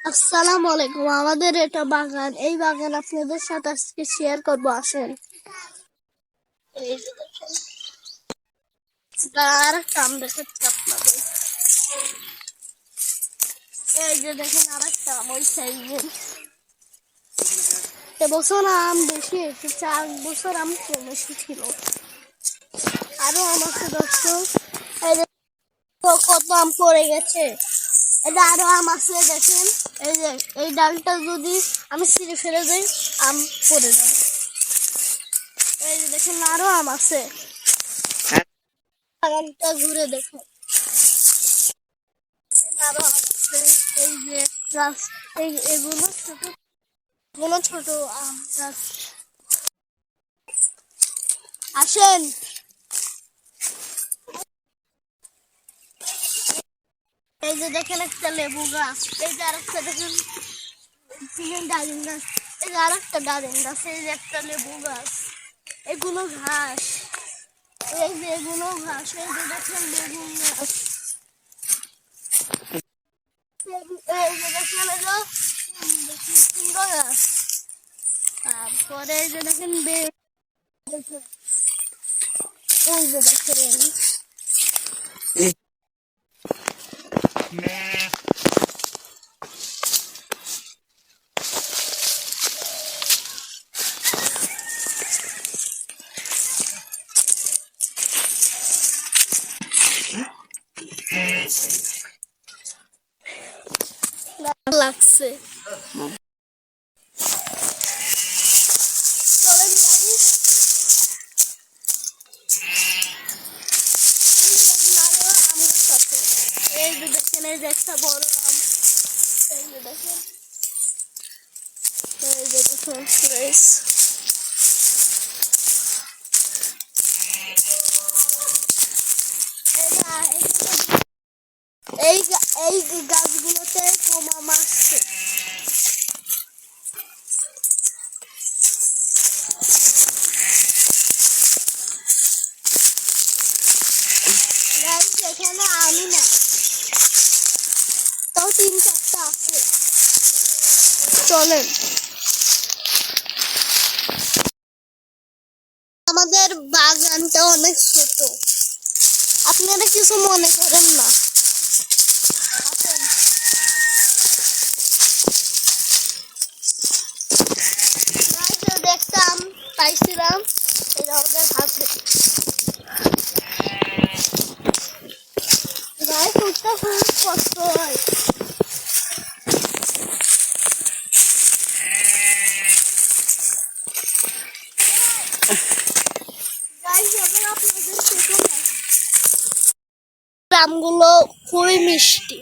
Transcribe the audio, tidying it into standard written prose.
আসসালামু আলাইকুম। আমাদের এটা বাগান। এই বাগান আপনাদের সাথে আজকে শেয়ার করবো। আসেন। এই যে দেখেন, আর একটা আম দেখাচ্ছি আপনাদের। এই যে দেখেন আর একটা আম ওই সাইজের। এবছর আম বেশি এসেছে, 8 বছর আম কম এসেছিল। আরো আম আছে দর্শক। এই যে কত আম পড়ে গেছে। এটা আরো আম আছে দেখেন। এই যে এই ডালটা যদি আমি ছিঁড়ে ফেলে দিই, আম পড়ে যাবে। এই যে দেখেন আরো আম আছে। বাগানটা ঘুরে দেখুন, আরো আম আছে। এই যে গাছ, এগুলো ছোট, এগুলো ছোট আম গাছ। আসেন। এই যে দেখেন একটা লেবু গাছ। এই যে আরেকটা দেখেন ডালিম গাছ। এই যে আরেকটা ডালিম গাছ। এই যে একটা লেবু গাছ। এগুলো ঘাস। এই যে এগুলো ঘাস। এই যে দেখেন বেগুন গাছ। এই যে দেখেন এলো কুমড়ো গাছ। তারপরে এই যে দেখেন এই যে দেখেন লাগছে। চলেন গাড়ি। আরো আম গাছ আছে। এই যে দেখেন এই যে একটা বড় আম। এই যে দেখেন, এই যে দেখেন গাইস। এই এই গাছগুলোতে পোমা মারছে। গাইস এখানে আমি না, তাও 3-4টা আছে। চলেন। আমাদের বাগানটা অনেক ছোট, আপনারা কিছু মনে করেন না। আসেন। গাইস দেখতাম পাইছিলাম এটা ওদের হাতে। গাইস উঠতে খুব কষ্ট হয়। গাইস এখন আপনাদের ছোট আমগুলো খুবই মিষ্টি।